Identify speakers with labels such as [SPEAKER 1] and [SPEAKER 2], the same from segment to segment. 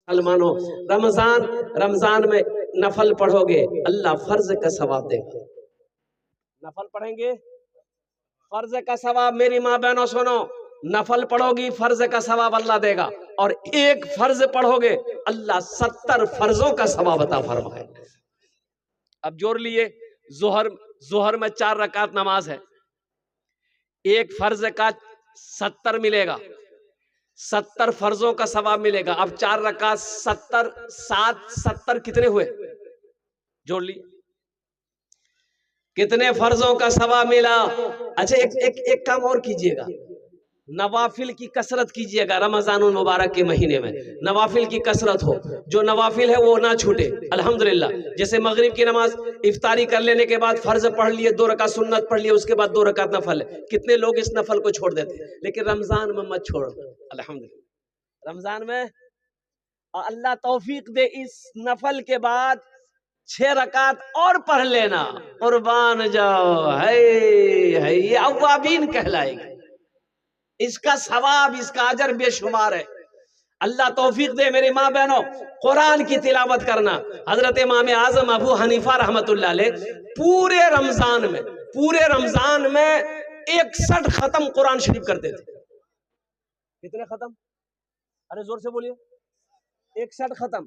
[SPEAKER 1] مسلمانوں رمضان میں نفل پڑھو گے اللہ فرض کا ثواب دے گا. نفل پڑھیں گے فرض کا ثواب. میری ماں بہنوں سنو، نفل پڑھو گی فرض کا ثواب اللہ دے گا، اور ایک فرض پڑھو گے اللہ 70 فرضوں کا ثواب عطا فرمائے. اب جوڑ لیے، ظہر میں 4 رکعت نماز ہے، ایک فرض کا 70 ملے گا، 70 فرضوں کا ثواب ملے گا. اب 4 رکعت 70 70 کتنے ہوئے؟ جوڑ لی، کتنے فرضوں کا ثواب ملا؟ اچھا ایک کام اور کیجئے گا، نوافل کی کثرت کیجئے گا. رمضان المبارک کے مہینے میں نوافل کی کثرت ہو، جو نوافل ہے وہ نہ چھوٹے. الحمدللہ جیسے مغرب کی نماز افطاری کر لینے کے بعد فرض پڑھ لیے، 2 رکعت سنت پڑھ لیے، اس کے بعد 2 رکعت نفل ہے. کتنے لوگ اس نفل کو چھوڑ دیتے ہیں، لیکن رمضان میں مت چھوڑو. الحمدللہ رمضان میں اللہ توفیق دے، اس نفل کے بعد 6 رکعت اور پڑھ لینا، قربان جاؤ. ہے یہ اوابین کہلائے گی. اس کا ثواب، اس کا اجر بے شمار ہے. اللہ توفیق دے میری ماں بہنوں، قرآن کی تلاوت کرنا. حضرت امام اعظم ابو حنیفہ رحمت اللہ علیہ پورے رمضان میں 61 ختم قرآن شریف کرتے تھے. کتنے ختم؟ ارے زور سے بولیے. 61 ختم.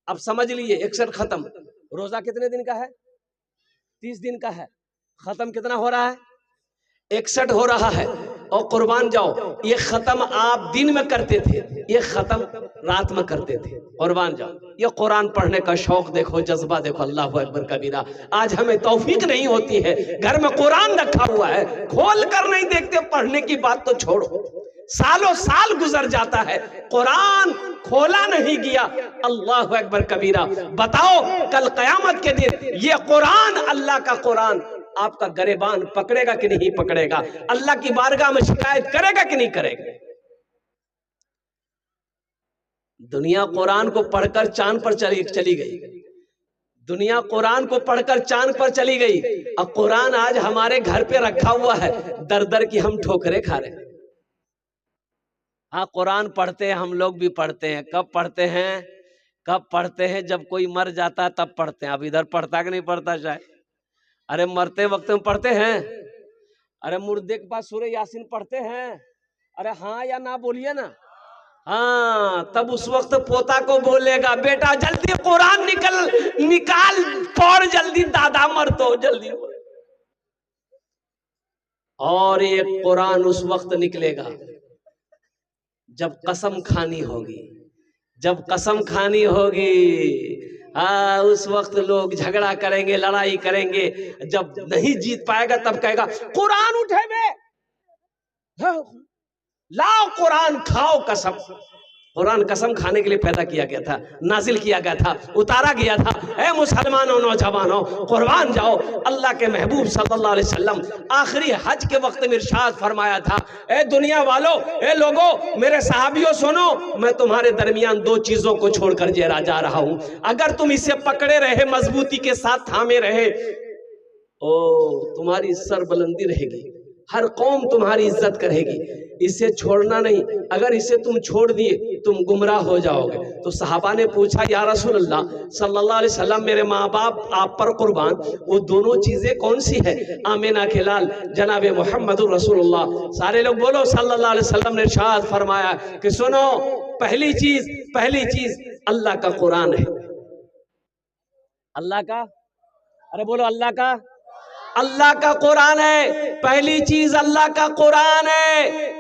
[SPEAKER 1] اب سمجھ لیے 61 ختم. روزہ کتنے دن کا ہے؟ 30 دن کا ہے. ختم کتنا ہو رہا ہے؟ 61 ہو رہا ہے. اور قربان جاؤ، یہ ختم آپ دن میں کرتے تھے، یہ ختم رات میں کرتے تھے. قربان جاؤ، یہ قرآن پڑھنے کا شوق دیکھو، جذبہ دیکھو. اللہ اکبر کبیرہ. آج ہمیں توفیق نہیں ہوتی ہے، گھر میں قرآن رکھا ہوا ہے، کھول کر نہیں دیکھتے. پڑھنے کی بات تو چھوڑو، سالوں سال گزر جاتا ہے، قرآن کھولا نہیں گیا. اللہ اکبر کبیرہ. بتاؤ کل قیامت کے دن یہ قرآن، اللہ کا قرآن، آپ کا گریبان پکڑے گا کہ نہیں پکڑے گا؟ اللہ کی بارگاہ میں شکایت کرے گا کہ نہیں کرے گا؟ دنیا قرآن کو پڑھ کر چاند پر چلی گئی. دنیا قرآن کو پڑھ کر چاند پر چلی گئی. اب قرآن آج ہمارے گھر پہ رکھا ہوا ہے، در در کی ہم ٹھوکریں کھا رہے ہیں. ہاں قرآن پڑھتے ہیں، ہم لوگ بھی پڑھتے ہیں. کب پڑھتے ہیں؟ کب پڑھتے ہیں؟ جب کوئی مر جاتا ہے تب پڑھتے ہیں. اب ادھر پڑھتا کہ نہیں پڑھتا شاید؟ ارے مرتے وقت میں پڑھتے ہیں. ارے مردے کے پاس سورہ یاسین پڑھتے ہیں. ارے ہاں یا نہ بولیے نا. ہاں تب اس وقت پوتا کو بولے گا، بیٹا جلدی قرآن نکال پڑھ، جلدی دادا مر تو جلدی. اور یہ قرآن اس وقت نکلے گا جب قسم کھانی ہوگی. جب قسم کھانی ہوگی اس وقت لوگ جھگڑا کریں گے، لڑائی کریں گے. جب نہیں جیت پائے گا تب کہے گا قرآن اٹھے بے، لاؤ قرآن کھاؤ قسم. قرآن قسم کھانے کے لیے پیدا کیا گیا تھا، نازل کیا گیا تھا، اتارا گیا تھا. اے مسلمانوں، نوجوانوں، قربان جاؤ. اللہ کے محبوب صلی اللہ علیہ وسلم آخری حج کے وقت میں ارشاد فرمایا تھا، اے دنیا والو، اے لوگو، میرے صحابیوں سنو، میں تمہارے درمیان 2 چیزوں کو چھوڑ کر جا رہا ہوں. اگر تم اسے پکڑے رہے، مضبوطی کے ساتھ تھامے رہے، تمہاری سر بلندی رہے گی، ہر قوم تمہاری عزت کرے گی. اسے چھوڑنا نہیں. اگر اسے تم چھوڑ دیے تم گمراہ ہو جاؤ گے. تو صحابہ نے پوچھا، یا رسول اللہ صلی اللہ علیہ وسلم، میرے ماں باپ آپ پر قربان، وہ دونوں چیزیں کون سی ہے؟ آمینہ کے لال جناب محمد رسول اللہ. سارے لوگ بولو صلی اللہ علیہ وسلم نے ارشاد فرمایا کہ سنو، پہلی چیز اللہ کا قرآن ہے. اللہ کا، ارے بولو اللہ کا قرآن ہے. پہلی چیز اللہ کا قرآن ہے.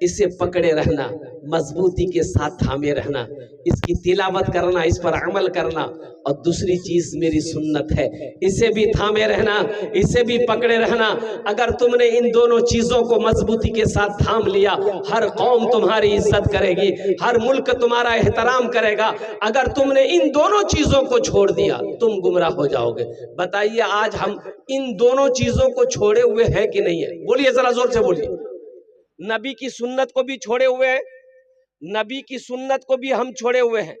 [SPEAKER 1] اسے پکڑے رہنا، مضبوطی کے ساتھ تھامے رہنا، اس کی تلاوت کرنا، اس پر عمل کرنا. اور دوسری چیز میری سنت ہے، اسے بھی تھامے رہنا، اسے بھی پکڑے رہنا. اگر تم نے ان دونوں چیزوں کو مضبوطی کے ساتھ تھام لیا، ہر قوم تمہاری عزت کرے گی، ہر ملک تمہارا احترام کرے گا. اگر تم نے ان دونوں چیزوں کو چھوڑ دیا تم گمراہ ہو جاؤ گے. بتائیے آج ہم ان دونوں چیزوں کو چھوڑے ہوئے ہیں کہ نہیں ہے؟ بولیے ذرا زور سے بولیے. نبی کی سنت کو بھی چھوڑے ہوئے ہیں، نبی کی سنت کو بھی ہم چھوڑے ہوئے ہیں،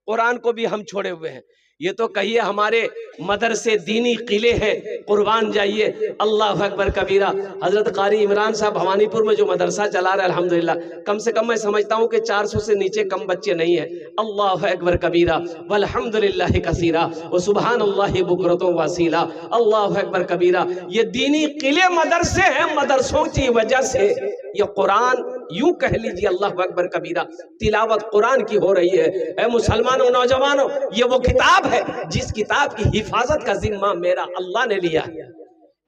[SPEAKER 1] قرآن کو بھی ہم چھوڑے ہوئے ہیں. یہ تو کہیے ہمارے مدرسے دینی قلعے ہیں، قربان جائیے، اللہ اکبر کبیرہ۔ حضرت قاری عمران صاحب بھوانی پور میں جو مدرسہ چلا رہے ہیں الحمدللہ، کم سے کم میں سمجھتا ہوں کہ 400 سے نیچے کم بچے نہیں ہیں۔ اللہ اکبر کبیرہ والحمدللہ کثیرہ وسبحان اللہ بکرۃ واسیلہ، اللہ اکبر کبیرہ۔ یہ دینی قلعے مدرسے ہیں، مدرسوں کی وجہ سے یہ قرآن یوں کہہ لیجیے اللہ اکبر کبیرہ تلاوت قرآن کی ہو رہی ہے۔ اے مسلمانوں، نوجوانوں، یہ وہ کتاب ہے جس کتاب کی حفاظت کا ذمہ میرا اللہ نے لیا۔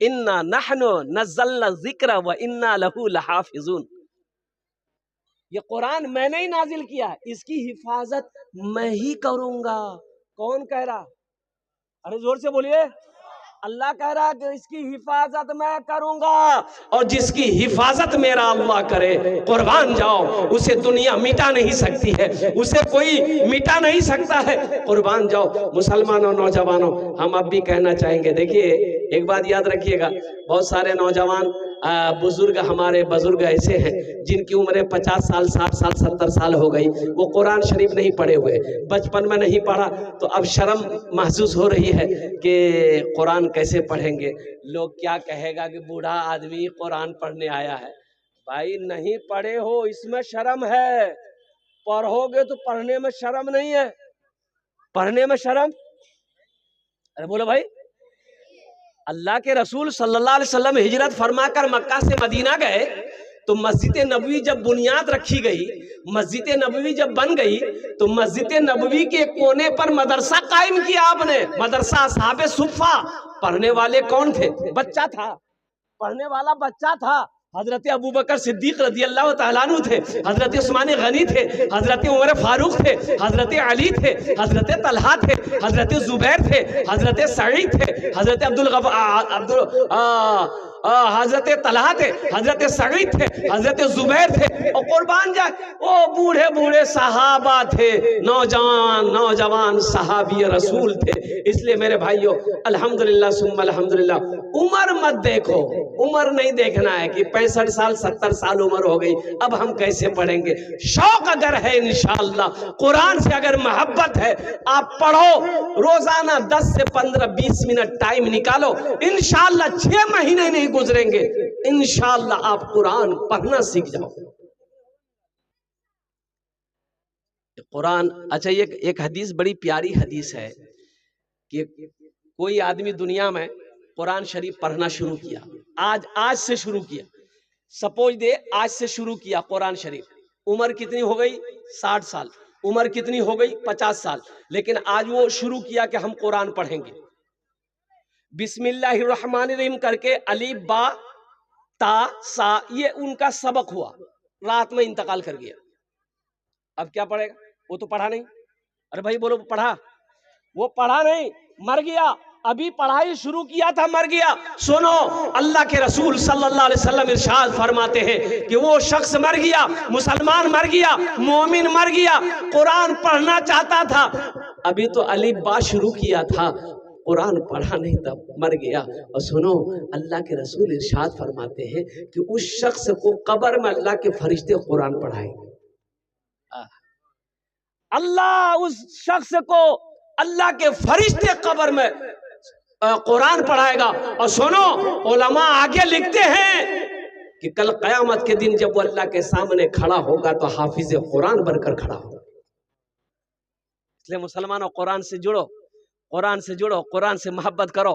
[SPEAKER 1] اِنَّا نَحْنُ نَزَّلْنَا الذِّكْرَ وَإِنَّا لَهُ لَحَافِظُونَ، یہ قرآن میں نے ہی نازل کیا ہے، اس کی حفاظت میں ہی کروں گا۔ کون کہہ رہا؟ ارے زور سے بولیے۔ اللہ کہہ رہا کہ اس کی حفاظت میں کروں گا، اور جس کی حفاظت میرا اللہ کرے، قربان جاؤ، اسے دنیا مٹا نہیں سکتی ہے، اسے کوئی مٹا نہیں سکتا ہے، قربان جاؤ۔ مسلمانوں، نوجوانوں، ہم اب بھی کہنا چاہیں گے، دیکھیے ایک بات یاد رکھیے گا، بہت سارے نوجوان بزرگ، ہمارے بزرگ ایسے ہیں جن کی عمریں 50 سال 60 سال 70 سال ہو گئی، وہ قرآن شریف نہیں پڑھے ہوئے، بچپن میں نہیں پڑھا، تو اب شرم محسوس ہو رہی ہے کہ قرآن کیسے پڑھیں گے، لوگ کیا کہے گا کہ بوڑھا آدمی قرآن پڑھنے آیا ہے۔ بھائی نہیں پڑھے ہو اس میں شرم ہے، پڑھو گے تو پڑھنے میں شرم نہیں ہے، پڑھنے میں شرم۔ ارے بولو بھائی، اللہ کے رسول صلی اللہ علیہ وسلم ہجرت فرما کر مکہ سے مدینہ گئے تو مسجد نبوی جب بنیاد رکھی گئی، مسجد نبوی جب بن گئی تو مسجد نبوی کے کونے پر مدرسہ قائم کیا آپ نے، مدرسہ اصحاب صفہ۔ پڑھنے والے کون تھے؟ بچہ تھا، پڑھنے والا بچہ تھا۔ حضرت ابوبکر صدیق رضی اللہ تعالیٰ عنہ تھے، حضرت عثمان غنی تھے، حضرت عمر فاروق تھے، حضرت علی تھے، حضرت طلحہ تھے، حضرت زبیر تھے، حضرت سعید تھے، حضرت حضرت طلحہ تھے، حضرت سعید تھے، حضرت زبیر تھے، اور قربان جائے وہ بوڑھے بوڑھے صحابہ تھے، نوجوان صحابی رسول تھے۔ اس لیے میرے بھائیو، الحمدللہ ثم الحمدللہ، عمر مت دیکھو، عمر نہیں دیکھنا ہے کہ 65 سال 70 سال عمر ہو گئی اب ہم کیسے پڑھیں گے۔ شوق اگر ہے انشاءاللہ، قرآن سے اگر محبت ہے، آپ پڑھو، روزانہ 10 سے 15 20 منٹ ٹائم نکالو، انشاءاللہ 6 مہینے نہیں گزریں گے، انشاءاللہ آپ قرآن پڑھنا سیکھ جاؤ۔ قرآن، اچھا یہ ایک حدیث بڑی پیاری حدیث ہے کہ کوئی آدمی دنیا میں قرآن شریف پڑھنا شروع کیا، آج سے شروع کیا، سپوز دے آج سے شروع کیا قرآن شریف، عمر کتنی ہو گئی؟ 60 سال، عمر کتنی ہو گئی؟ 50 سال، لیکن آج وہ شروع کیا کہ ہم قرآن پڑھیں گے، بسم اللہ الرحمن الرحیم کر کے الف با تا سا، یہ ان کا سبق ہوا، رات میں انتقال کر گیا، اب کیا پڑھے گا؟ وہ تو پڑھا نہیں۔ ارے بھائی بولو، پڑھا؟ وہ پڑھا نہیں، مر گیا، ابھی پڑھائی شروع کیا تھا، مر گیا۔ سنو، اللہ کے رسول صلی اللہ علیہ وسلم ارشاد فرماتے ہیں کہ وہ شخص مر گیا، مسلمان مر گیا، مومن مر گیا، قرآن پڑھنا چاہتا تھا، ابھی تو الف با شروع کیا تھا، قرآن پڑھا نہیں تھا، مر گیا۔ اور سنو، اللہ کے رسول ارشاد فرماتے ہیں کہ اس شخص کو قبر میں اللہ کے فرشتے قرآن پڑھائیں گے۔ اللہ اس شخص کو، اللہ کے فرشتے قبر میں قرآن پڑھائے گا۔ اور سنو، علماء آگے لکھتے ہیں کہ کل قیامت کے دن جب وہ اللہ کے سامنے کھڑا ہوگا تو حافظ قرآن بن کر کھڑا ہوگا۔ اس لیے مسلمانوں، قرآن سے جڑو، قرآن سے جڑو، قرآن سے محبت کرو،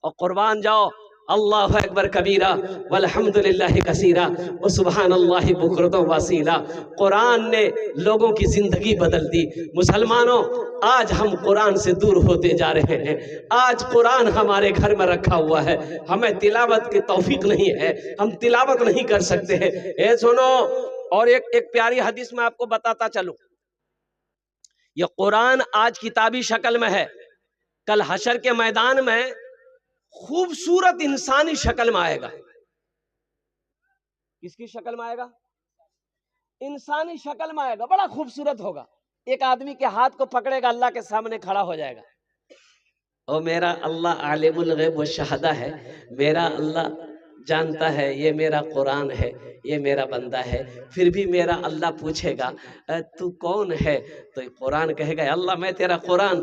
[SPEAKER 1] اور قربان جاؤ۔ اللہ اکبر کبیرہ والحمدللہ کثیرہ وسبحان اللہ بکرۃ واسیلہ۔ قرآن نے لوگوں کی زندگی بدل دی۔ مسلمانوں، آج ہم قرآن سے دور ہوتے جا رہے ہیں، آج قرآن ہمارے گھر میں رکھا ہوا ہے، ہمیں تلاوت کی توفیق نہیں ہے، ہم تلاوت نہیں کر سکتے ہیں۔ اے سنو، اور ایک پیاری حدیث میں آپ کو بتاتا چلوں، یہ قرآن آج کتابی شکل میں ہے، کل حشر کے میدان میں خوبصورت انسانی شکل میں آئے گا۔ کس کی شکل میں آئے گا؟ انسانی شکل میں آئے گا، بڑا خوبصورت ہوگا، ایک آدمی کے ہاتھ کو پکڑے گا، اللہ کے سامنے کھڑا ہو جائے گا، او میرا اللہ عالم الغیب والشہادہ ہے، میرا اللہ جانتا ہے یہ میرا قرآن ہے، یہ میرا بندہ ہے۔ پھر بھی میرا اللہ پوچھے گا تو کون ہے؟ تو قرآن کہے گا اللہ میں تیرا قرآن،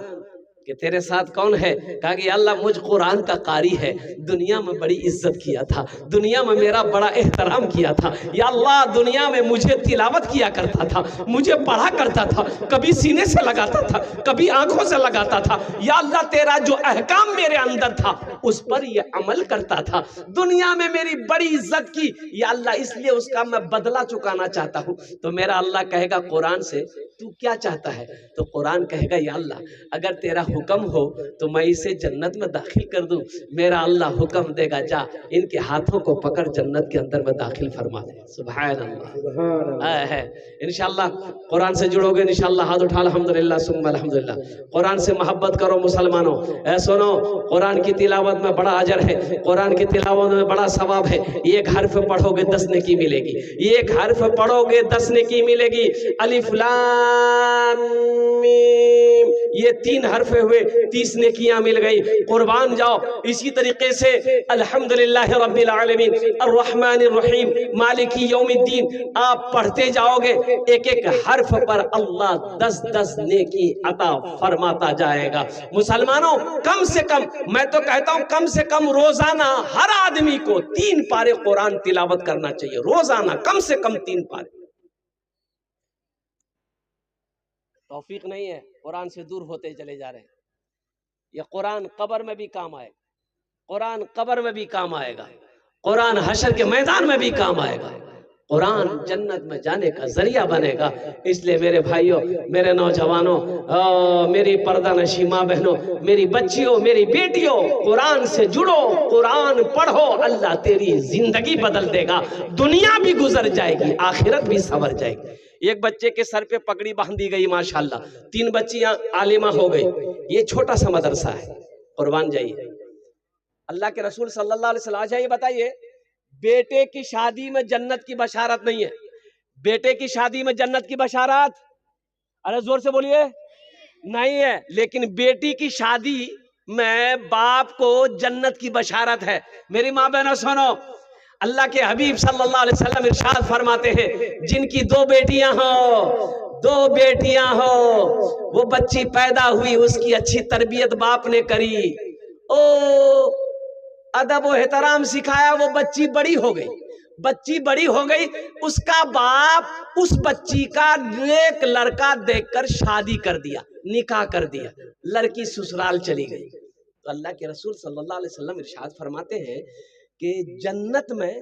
[SPEAKER 1] کہ تیرے ساتھ کون ہے؟ کہا کہ یا اللہ مجھ قرآن کا قاری ہے، دنیا میں بڑی عزت کیا تھا، دنیا میں میرا بڑا احترام کیا تھا، یا اللہ دنیا میں مجھے تلاوت کیا کرتا تھا، مجھے پڑھا کرتا تھا، کبھی سینے سے لگاتا تھا، کبھی آنکھوں سے لگاتا تھا، یا اللہ تیرا جو احکام میرے اندر تھا اس پر یہ عمل کرتا تھا، دنیا میں میری بڑی عزت کی، یا اللہ اس لیے اس کا میں بدلہ چکانا چاہتا ہوں۔ تو میرا اللہ کہے گا قرآن سے تو کیا چاہتا ہے؟ تو قرآن کہے گا یا اللہ اگر تیرا حکم ہو تو میں اسے جنت میں داخل کر دوں۔ میرا اللہ حکم دے گا جا ان کے ہاتھوں کو پکڑ جنت کے اندر میں داخل فرما دے۔ سبحان اللہ ہے۔ انشاءاللہ قرآن سے جڑو گے انشاءاللہ، ہاتھ اٹھا الحمدللہ ثم الحمدللہ۔ قرآن سے محبت کرو مسلمانوں، اے سنو قرآن کی تلاوت میں بڑا اجر ہے، قرآن کی تلاوت میں بڑا ثواب ہے۔ ایک حرف پڑھو گے 10 نیکی ملے گی، ایک حرف پڑھو گے 10 نیکی ملے گی۔ الف لام میم یہ 3 حرف ہوئے 30 نیکیاں مل گئی، قربان جاؤ۔ اسی طریقے سے الحمدللہ رب العالمین الرحمن الرحیم مالکی یوم الدین آپ پڑھتے جاؤ گے، ایک ایک حرف پر اللہ 10 نیکی عطا فرماتا جائے گا۔ مسلمانوں کم سے کم، میں تو کہتا ہوں کم سے کم روزانہ ہر آدمی کو 3 پارے قرآن تلاوت کرنا چاہیے، روزانہ کم سے کم 3 پارے۔ توفیق نہیں ہے، قرآن سے دور ہوتے چلے جا رہے ہیں۔ یہ قرآن قبر میں بھی کام آئے گا، قرآن قبر میں بھی کام آئے گا، قرآن حشر کے میدان میں بھی کام آئے گا، قرآن جنت میں جانے کا ذریعہ بنے گا۔ اس لیے میرے بھائیوں، میرے نوجوانوں، میری پردہ نشی ماں بہنوں، میری بچیوں، میری بیٹیوں، قرآن سے جڑو، قرآن پڑھو، اللہ تیری زندگی بدل دے گا، دنیا بھی گزر جائے گی، آخرت بھی سنور جائے گی۔ ایک بچے کے سر پہ پگڑی باندھ دی گئی ماشاءاللہ، 3 بچیاں عالمہ ہو گئی، یہ چھوٹا سا مدرسہ ہے، قربان جائیے۔ اللہ کے رسول صلی اللہ علیہ وسلم، آج یہ بتائیے بیٹے کی شادی میں جنت کی بشارت نہیں ہے؟ بیٹے کی شادی میں جنت کی بشارت، ارے زور سے بولیے، نہیں ہے، لیکن بیٹی کی شادی میں باپ کو جنت کی بشارت ہے۔ میری ماں بہنوں سنو، اللہ کے حبیب صلی اللہ علیہ وسلم ارشاد فرماتے ہیں جن کی 2 بیٹیاں ہوں، 2 بیٹیاں ہوں، وہ بچی پیدا ہوئی، اس کی اچھی تربیت باپ نے کری، ادب و احترام سکھایا، وہ بچی بڑی ہو گئی، بچی بڑی ہو گئی، اس کا باپ اس بچی کا نیک لڑکا دیکھ کر شادی کر دیا، نکاح کر دیا، لڑکی سسرال چلی گئی۔ تو اللہ کے رسول صلی اللہ علیہ وسلم ارشاد فرماتے ہیں کہ جنت میں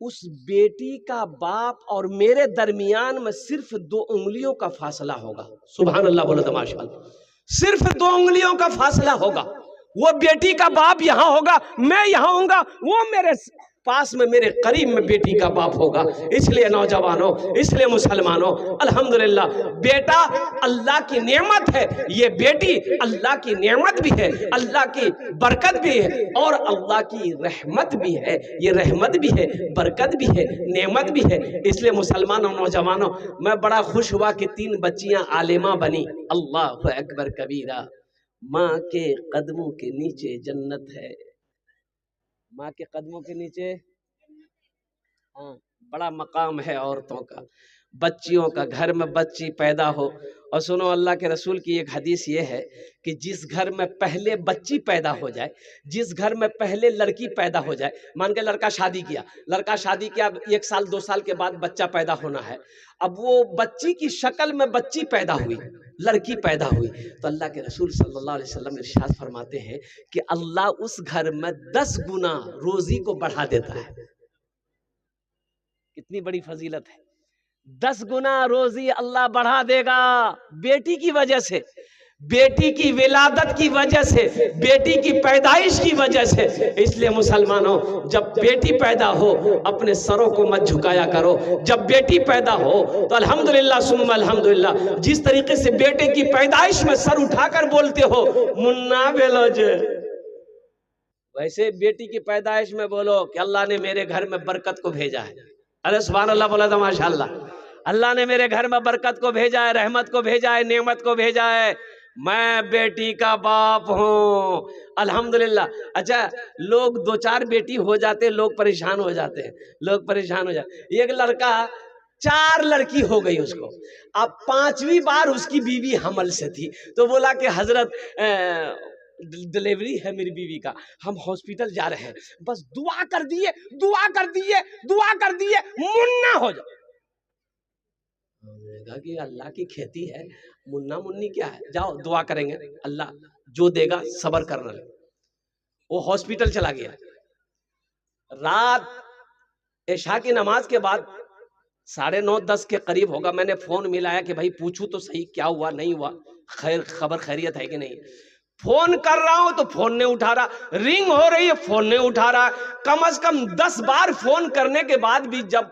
[SPEAKER 1] اس بیٹی کا باپ اور میرے درمیان میں صرف 2 انگلیوں کا فاصلہ ہوگا۔ سبحان اللہ بولو تو ماشاءاللہ، صرف 2 انگلیوں کا فاصلہ ہوگا۔ وہ بیٹی کا باپ یہاں ہوگا، میں یہاں ہوں گا، وہ میرے پاس میں میرے قریب میں بیٹی کا باپ ہوگا۔ اس لیے نوجوانوں، اس لیے مسلمانوں، الحمدللہ بیٹا اللہ کی نعمت ہے، یہ بیٹی اللہ کی نعمت بھی ہے، اللہ کی برکت بھی ہے اور اللہ کی رحمت بھی ہے، یہ رحمت بھی ہے، برکت بھی ہے، نعمت بھی ہے۔ اس لیے مسلمانوں، نوجوانوں، میں بڑا خوش ہوا کہ 3 بچیاں عالمہ بنی۔ اللہ اکبر کبیرہ، ماں کے قدموں کے نیچے جنت ہے، ماں کے قدموں کے نیچے بڑا مقام ہے عورتوں کا، بچیوں کا، گھر میں بچی پیدا ہو۔ اور سنو اللہ کے رسول کی ایک حدیث یہ ہے کہ جس گھر میں پہلے بچی پیدا ہو جائے، جس گھر میں پہلے لڑکی پیدا ہو جائے، مان کے لڑکا شادی کیا، 1 سال 2 سال کے بعد بچہ پیدا ہونا ہے، اب وہ بچی کی شکل میں بچی پیدا ہوئی، لڑکی پیدا ہوئی، تو اللہ کے رسول صلی اللہ علیہ وسلم ارشاد فرماتے ہیں کہ اللہ اس گھر میں 10 گنا روزی کو بڑھا دیتا ہے۔ کتنی بڑی فضیلت ہے، 10 گنا روزی اللہ بڑھا دے گا بیٹی کی وجہ سے، بیٹی کی ولادت کی وجہ سے، بیٹی کی پیدائش کی وجہ سے۔ اس لیے مسلمانوں، جب بیٹی پیدا ہو اپنے سروں کو مت جھکایا کرو، جب بیٹی پیدا ہو تو الحمدللہ ثم الحمدللہ، جس طریقے سے بیٹے کی پیدائش میں سر اٹھا کر بولتے ہو منا بیلوج، ویسے بیٹی کی پیدائش میں بولو کہ اللہ نے میرے گھر میں برکت کو بھیجا ہے۔ ارے سبحان اللہ بولا تھا ماشاءاللہ، اللہ نے میرے گھر میں برکت کو بھیجا ہے، رحمت کو بھیجا ہے، نعمت کو بھیجا ہے، میں بیٹی کا باپ ہوں الحمدللہ۔ اچھا لوگ 2-4 بیٹی ہو جاتے، لوگ پریشان ہو جاتے ہیں، لوگ پریشان ہو جاتے ہیں۔ ایک لڑکا 4 لڑکی ہو گئی اس کو. اب 5ویں بار اس کی بیوی حمل سے تھی تو بولا کہ حضرت ڈلیوری ہے میری بیوی کا, ہم ہاسپٹل جا رہے ہیں, بس دعا کر دیے دعا کر دیے دعا کر دیے منا ہو جائے. کہا کہ اللہ کی کھیتی ہے, منا منی کیا ہے, جاؤ دعا کریں گے اللہ جو دے گا صبر کرنا. وہ ہاسپٹل چلا گیا. رات عشاء کی نماز کے بعد 9:30-10 کے قریب ہوگا, میں نے فون ملایا کہ بھائی پوچھوں تو صحیح کیا ہوا نہیں ہوا, خبر خیریت ہے کہ نہیں. فون کر رہا ہوں تو فون نہیں اٹھا رہا, رنگ ہو رہی ہے فون نہیں اٹھا رہا. کم از کم 10 بار فون کرنے کے بعد بھی جب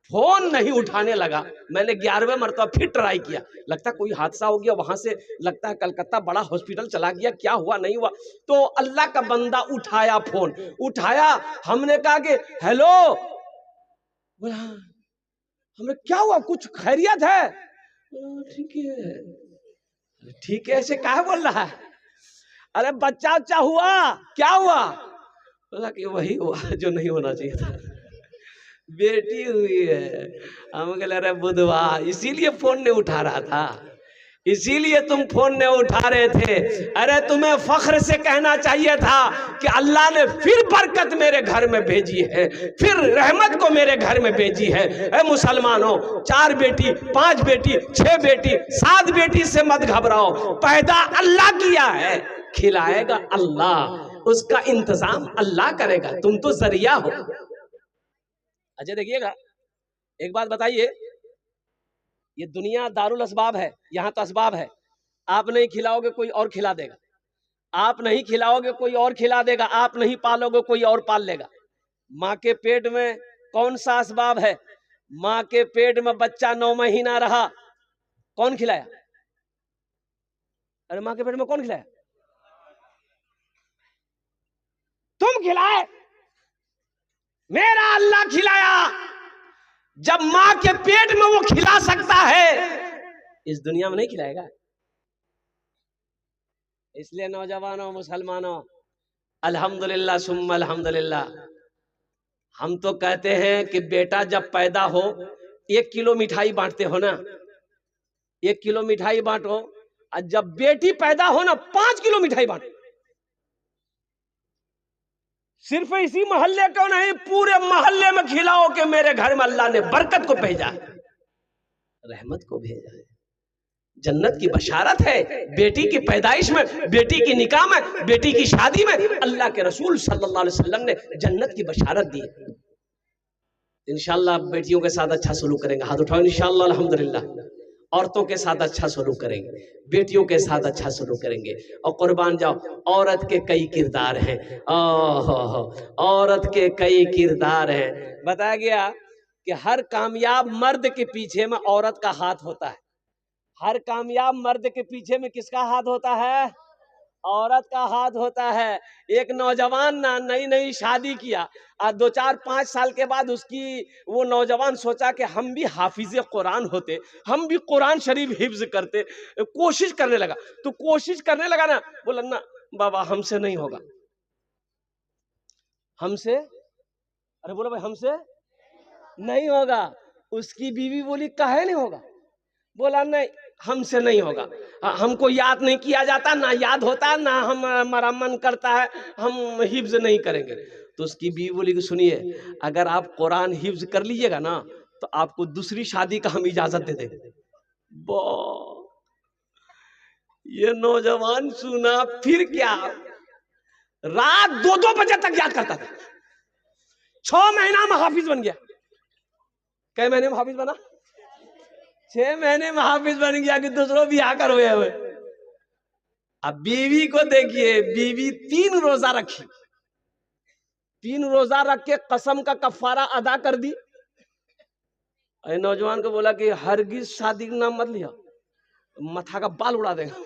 [SPEAKER 1] فون نہیں اٹھانے لگا, میں نے 11ویں مرتبہ پھر ٹرائی کیا. لگتا کوئی حادثہ ہو گیا, وہاں سے لگتا ہے کلکتہ بڑا ہاسپٹل چلا گیا, کیا ہوا نہیں ہوا. تو اللہ کا بندہ اٹھایا, فون اٹھایا. ہم نے کہا کہ ہیلو, بولا ہم نے کیا ہوا کچھ خیریت ہے, ٹھیک ہے ٹھیک ہے, ایسے کیا بول رہا ہے, ارے بچہ ہوا, کیا ہوا, بولا کہ وہی ہوا جو نہیں ہونا چاہیے تھا, بیٹی ہوئی ہے. ہم کہے ارے بدھوا, اسی لیے فون نہیں اٹھا رہا تھا, اسی لیے تم فون نہیں اٹھا رہے تھے. ارے تمہیں فخر سے کہنا چاہیے تھا کہ اللہ نے پھر برکت میرے گھر میں بھیجی ہے, پھر رحمت کو میرے گھر میں بھیجی ہے. اے مسلمانوں, 4 بیٹی 5 بیٹی 6 بیٹی 7 بیٹی سے مت گھبراؤ, پیدا اللہ کیا ہے, کھلائے گا اللہ, اس کا انتظام اللہ کرے گا, تم تو ذریعہ ہو. اچھا دیکھیے گا, ایک بات بتائیے, یہ دنیا دارالاسباب ہے, یہاں تو اسباب ہے. آپ نہیں کھلاؤ گے کوئی اور کھلا دے گا, آپ نہیں کھلاؤ گے کوئی اور کھلا دے گا, آپ نہیں پالو گے کوئی اور پال لے گا. ماں کے پیٹ میں کون سا اسباب ہے, ماں کے پیٹ میں بچہ 9 مہینہ رہا, کون کھلایا, ارے ماں کے پیٹ میں کون کھلایا, تم کھلائے, میرا اللہ کھلایا. جب ماں کے پیٹ میں وہ کھلا سکتا ہے, اس دنیا میں نہیں کھلائے گا. اس لیے نوجوانوں مسلمانوں, الحمدللہ ثم الحمدللہ, ہم تو کہتے ہیں کہ بیٹا جب پیدا ہو 1 کلو مٹھائی بانٹتے ہو نا, 1 کلو مٹھائی بانٹو, اور جب بیٹی پیدا ہو نا 5 کلو مٹھائی بانٹو. صرف اسی محلے کو نہیں, پورے محلے میں کھلاؤ کہ میرے گھر میں اللہ نے برکت کو بھیجا ہے, رحمت کو بھیجا ہے, جنت کی بشارت ہے. بیٹی کی پیدائش میں, بیٹی کی نکاح میں, بیٹی کی شادی میں اللہ کے رسول صلی اللہ علیہ وسلم نے جنت کی بشارت دی. انشاءاللہ بیٹیوں کے ساتھ اچھا سلوک کریں گے, ہاتھ اٹھاؤ انشاءاللہ الحمدللہ. عورتوں کے ساتھ اچھا سلوک کریں گے, بیٹیوں کے ساتھ اچھا سلوک کریں گے. اور قربان جاؤ, عورت کے کئی کردار ہیں, عورت کے کئی کردار ہیں. بتایا گیا کہ ہر کامیاب مرد کے پیچھے میں عورت کا ہاتھ ہوتا ہے. ہر کامیاب مرد کے پیچھے میں کس کا ہاتھ ہوتا ہے, عورت کا ہاتھ ہوتا ہے. ایک نوجوان نئی شادی کیا, 2-4-5 سال کے بعد اس کی وہ نوجوان سوچا کہ ہم بھی حافظ قرآن ہوتے, ہم بھی قرآن شریف حفظ کرتے. کوشش کرنے لگا, تو کوشش کرنے لگا نا, بولا نا بابا ہم سے نہیں ہوگا, ہم سے, ارے بولو بھائی ہم سے نہیں ہوگا. اس کی بیوی بولی کاہے نہیں ہوگا, بولا نہیں ہم سے نہیں ہوگا, ہم کو یاد نہیں کیا جاتا, نہ یاد ہوتا, نہ ہمارا من کرتا ہے, ہم حفظ نہیں کریں گے. تو اس کی بیوی بولی کہ سنیے, اگر آپ قرآن حفظ کر لیجئے گا نا تو آپ کو دوسری شادی کا ہم اجازت دے دیں گے. یہ نوجوان سنا, پھر کیا, رات 2-2 بجے تک یاد کرتا تھا. 6 مہینہ میں حافظ بن گیا. کئی مہینے میں حافظ بنا, 6 مہینے میں حافظ بن گیا کہ دوسروں بھی آ کر ہوئے ہوئے. اب بیوی کو دیکھیے, بیوی 3 روزہ رکھی, 3 روزہ رکھ کے قسم کا کفارہ ادا کر دی. اے نوجوان کو بولا کہ ہرگز شادی کا نام مت لیا, متھا کا بال اڑا دے گا.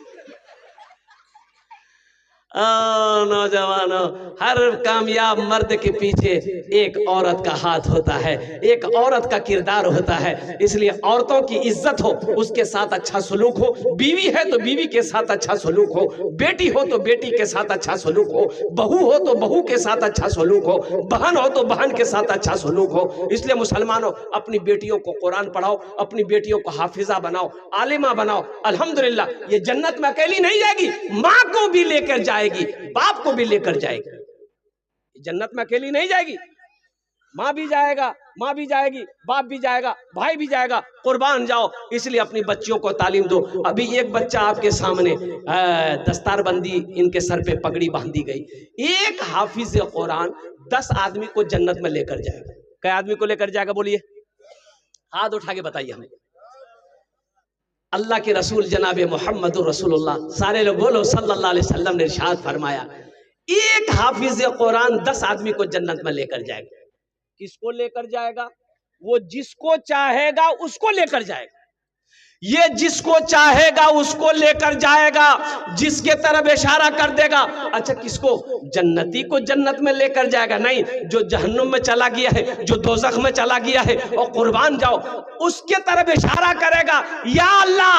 [SPEAKER 1] نوجوانوں، ہر کامیاب مرد کے پیچھے ایک عورت کا ہاتھ ہوتا ہے، ایک عورت کا کردار ہوتا ہے۔ اس لیے عورتوں کی عزت ہو، اس کے ساتھ اچھا سلوک ہو، بیوی ہے تو بیوی کے ساتھ اچھا سلوک ہو، بیٹی ہو تو بیٹی کے ساتھ اچھا سلوک ہو، بہو ہو تو بہو کے ساتھ اچھا سلوک ہو، بہن ہو تو بہن کے ساتھ اچھا سلوک ہو۔ اس لیے مسلمانوں، اپنی بیٹیوں کو قرآن پڑھاؤ، اپنی بیٹیوں کو حافظہ بناؤ، عالمہ بناؤ۔ الحمدللہ یہ جنت میں اکیلی نہیں جائے گی، ماں کو بھی لے کر جائے گی، باپ کو بھی لے کر جائے گی۔ جنت میں اکیلی نہیں جائے گی، ماں بھی جائے گا، ماں بھی جائے گی، باپ بھی جائے گا، بھائی بھی جائے گا۔ قربان جاؤ، اس لیے اپنی بچیوں کو تعلیم دو۔ ابھی ایک بچہ آپ کے سامنے دستار بندی ان کے سر پہ پگڑی باندھی گئی، ایک حافظ قرآن 10 آدمی کو جنت میں لے کر جائے گا۔ کئی آدمی کو لے کر جائے گا بولیے؟ ہاتھ اٹھا کے بتائیے ہمیں۔ اللہ کے رسول جناب محمد رسول اللہ، سارے لوگ بولو صلی اللہ علیہ وسلم نے ارشاد فرمایا، ایک حافظ قرآن 10 آدمی کو جنت میں لے کر جائے گا۔ کس کو لے کر جائے گا؟ وہ جس کو چاہے گا اس کو لے کر جائے گا۔ یہ جس کو چاہے گا اس کو لے کر جائے گا، جس کے طرف اشارہ کر دے گا۔ اچھا کس کو؟ جنتی کو جنت میں لے کر جائے گا؟ نہیں، جو جہنم میں چلا گیا ہے، جو دوزخ میں چلا گیا ہے، اور قربان جاؤ اس کے طرف اشارہ کرے گا، یا اللہ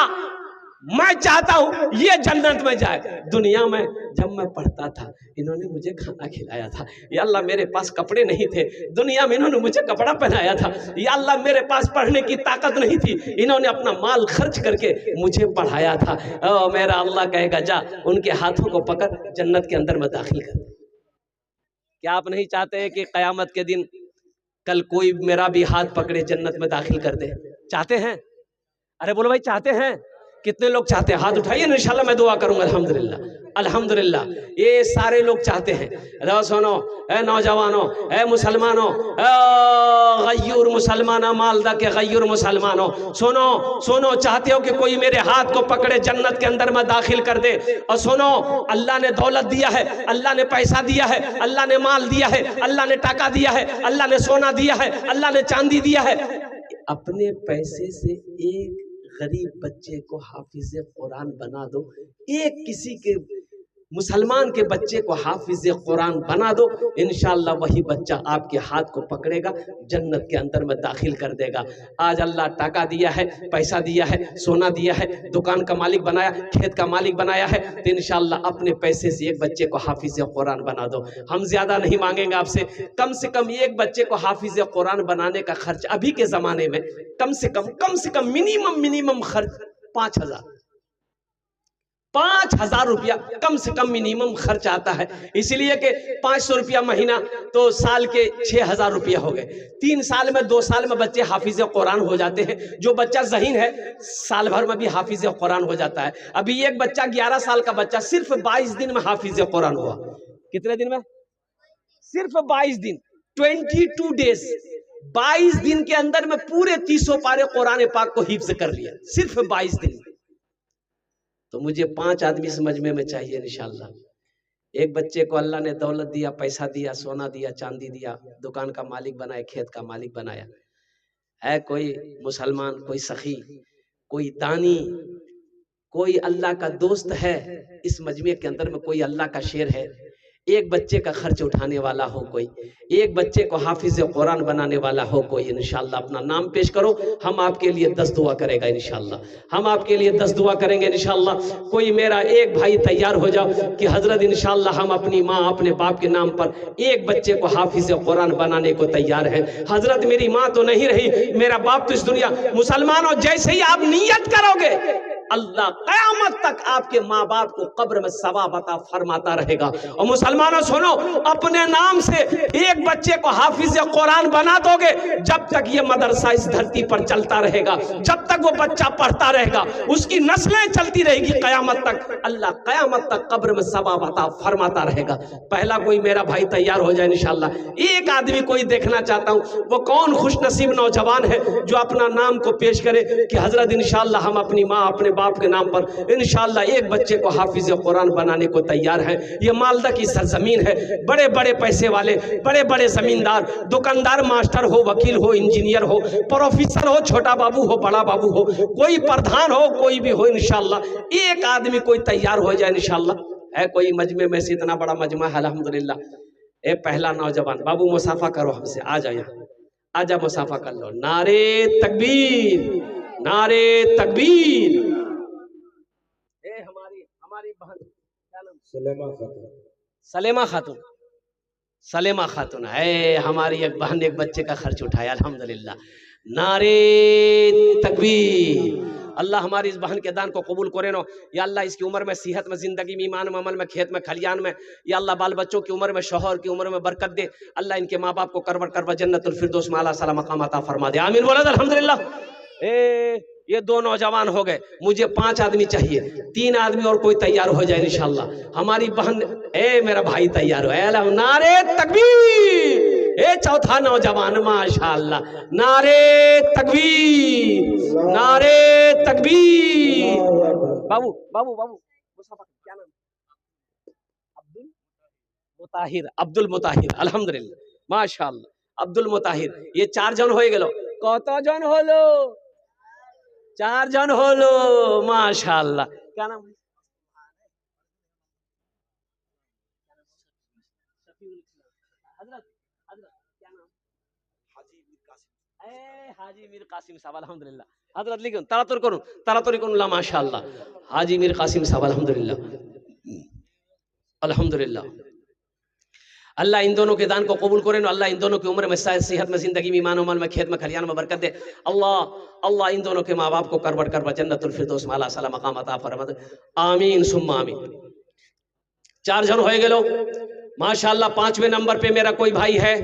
[SPEAKER 1] میں چاہتا ہوں یہ جنت میں جائے۔ دنیا میں جب میں پڑھتا تھا انہوں نے مجھے کھانا کھلایا تھا، یا اللہ میرے پاس کپڑے نہیں تھے، دنیا میں انہوں نے مجھے کپڑا پہنایا تھا، یا اللہ میرے پاس پڑھنے کی طاقت نہیں تھی، انہوں نے اپنا مال خرچ کر کے مجھے پڑھایا تھا۔ میرا اللہ کہے گا جا ان کے ہاتھوں کو پکڑ جنت کے اندر میں داخل کر۔ کیا آپ نہیں چاہتے کہ قیامت کے دن کل کوئی میرا بھی ہاتھ پکڑے جنت میں داخل کر دے؟ چاہتے ہیں؟ ارے بولو بھائی چاہتے ہیں؟ کتنے لوگ چاہتے ہیں؟ ہاتھ اٹھائیے، انشاءاللہ میں دعا کروں گا۔ الحمدللہ الحمدللہ یہ سارے لوگ چاہتے ہیں۔ سنو اے نوجوانوں، اے مسلمانوں، غیور مسلمانہ مالدہ کے غیور مسلمانوں، سنو سنو، چاہتے ہو کہ کوئی میرے ہاتھ کو پکڑے جنت کے اندر میں داخل کر دے؟ اور سنو، اللہ نے دولت دیا ہے، اللہ نے پیسہ دیا ہے، اللہ نے مال دیا ہے، اللہ نے ٹاکا دیا ہے، اللہ نے سونا دیا ہے، اللہ نے چاندی دیا ہے۔ اپنے پیسے سے ایک غریب بچے کو حافظ قرآن بنا دو، ایک کسی کے مسلمان کے بچے کو حافظ قرآن بنا دو، انشاءاللہ وہی بچہ آپ کے ہاتھ کو پکڑے گا، جنت کے اندر میں داخل کر دے گا۔ آج اللہ ٹاکا دیا ہے، پیسہ دیا ہے، سونا دیا ہے، دکان کا مالک بنایا، کھیت کا مالک بنایا ہے، تو انشاءاللہ اپنے پیسے سے ایک بچے کو حافظ قرآن بنا دو۔ ہم زیادہ نہیں مانگیں گے آپ سے کم ایک بچے کو حافظ قرآن بنانے کا خرچ ابھی کے زمانے میں کم سے کم منیمم خرچ 5,000 روپیہ کم سے کم منیمم خرچ آتا ہے۔ اس لیے کہ 500 روپیہ مہینہ تو سال کے 6,000 روپیہ ہو گئے۔ 3 سال میں 2 سال میں بچے حافظ قرآن ہو جاتے ہیں۔ جو بچہ ذہین ہے سال بھر میں بھی حافظ قرآن ہو جاتا ہے۔ ابھی ایک بچہ 11 سال کا بچہ صرف 22 دن میں حافظ قرآن ہوا۔ کتنے دن میں؟ صرف 22 دن، 22 ڈیز۔ 22 دن کے اندر میں پورے 300 پارے قرآن پاک کو حفظ کر لیا، صرف 22 دن میں۔ تو مجھے 5 آدمی اس مجمع میں چاہیے انشاءاللہ۔ ایک بچے کو اللہ نے دولت دیا، پیسہ دیا، سونا دیا، چاندی دیا، دکان کا مالک بنایا، کھیت کا مالک بنایا ہے۔ کوئی مسلمان، کوئی سخی، کوئی دانی، کوئی اللہ کا دوست ہے اس مجمع کے اندر میں، کوئی اللہ کا شیر ہے، ایک بچے کا خرچ اٹھانے والا ہو، کوئی ایک بچے کو حافظ قرآن بنانے والا ہو کوئی، انشاءاللہ اپنا نام پیش کرو، ہم آپ کے لیے 10 دعا کرے گا انشاءاللہ، ہم آپ کے لیے 10 دعا کریں گے انشاءاللہ۔ کوئی میرا ایک بھائی تیار ہو جاؤ کہ حضرت انشاءاللہ ہم اپنی ماں اپنے باپ کے نام پر ایک بچے کو حافظ قرآن بنانے کو تیار ہیں۔ حضرت میری ماں تو نہیں رہی، میرا باپ تو اس دنیا، مسلمانوں جیسے ہی آپ نیت کرو گے اللہ قیامت تک آپ کے ماں باپ کو قبر میں ثواب عطا فرماتا رہے گا۔ اور مسلمانوں سنو، اپنے نام سے ایک بچے کو حافظ قرآن بنا دو گے، جب تک یہ مدرسہ اس دھرتی پر چلتا رہے گا، جب تک وہ بچہ پڑھتا رہے گا، اس کی نسلیں چلتی رہے گی قیامت تک، اللہ قیامت تک قبر میں ثواب عطا فرماتا رہے گا۔ پہلا کوئی میرا بھائی تیار ہو جائے انشاءاللہ، ایک آدمی کوئی دیکھنا چاہتا ہوں، وہ کون خوش نصیب نوجوان ہے جو اپنا نام کو پیش کرے کہ حضرت انشاءاللہ ہم اپنی ماں اپنے باپ کے نام پر انشاءاللہ ایک بچے کو حافظ قرآن بنانے کو تیار ہیں۔ یہ مالدہ کی سرزمین ہے، بڑے بڑے پیسے والے، بڑے بڑے زمیندار، دکاندار، ماسٹر ہو، وکیل ہو، انجینئر ہو، پروفیسر ہو، چھوٹا بابو ہو، بڑا بابو ہو، کوئی پردھان ہو، کوئی بھی ہو، انشاءاللہ ایک آدمی کوئی تیار ہو جائے انشاءاللہ۔ ہے کوئی مجمع میں سے اتنا بڑا مجمع ہے الحمدللہ. اے پہلا نوجوان بابو مسافہ کرو ہم سے, آ جاؤ یہاں, آجا مسافہ کر لو. نعرے تکبیر, نعرے تکبیر. اے ہماری بہن کیا نام؟
[SPEAKER 2] سلیمہ خاتون.
[SPEAKER 1] سلیمہ خاتون. سلیمہ خاتون ہے ہماری ایک بہن, ایک بچے کا خرچ اٹھایا الحمدللہ. نعرے تکبیر. اللہ ہماری اس بہن کے دان کو قبول کرے نو. یا اللہ اس کی عمر میں, صحت میں, زندگی میں, ایمان میں, عمل میں, کھیت میں, کھلیان میں, یا اللہ بال بچوں کی عمر میں, شوہر کی عمر میں برکت دے. اللہ ان کے ماں باپ کو کربر کربر جنت الفردوس میں اعلیٰ سلام مقام عطا فرما دے. آمین بولا الحمدللہ. یہ 2 نوجوان ہو گئے, مجھے 5 آدمی چاہیے, 3 آدمی اور کوئی تیار ہو جائے انشاءاللہ. ہماری بہن, اے میرا بھائی تیار ہو, اے اللہ نعرے تکبیر. اے چوتھا نوجوان ماشاءاللہ, نعرے تکبیر, نعرے تکبیر. بابو بابو بابو مصطفیٰ کیا نام؟ عبد المطاہر الحمدللہ ماشاءاللہ. عبد المطاہر, یہ 4 جن ہوئے گلو. کت جن ہولو؟ 4 جن ہولو ماشاءاللہ. کیا نام ہے؟ حاجی میر قاسم صاحب الحمدللہ. حضرت لیکن تراتر کروں اللہ ماشاءاللہ. حاجی میر قاسم صاحب الحمدللہ الحمدللہ. اللہ ان دونوں کے دان کو قبول کرے. اللہ ان دونوں کی عمر میں, صحت میں, زندگی میں, ایمان و عمل میں, کھیت میں, کھلیان میں برکت دے. اللہ ان دونوں کے ماں باپ کو کربر کربر جنت الفردوس میں اعلیٰ سلام مقام عطا فرما دے. آمین ثم آمین. 4 جن ہوئے گے لو ماشاءاللہ. 5ویں نمبر پہ میرا کوئی بھائی ہے.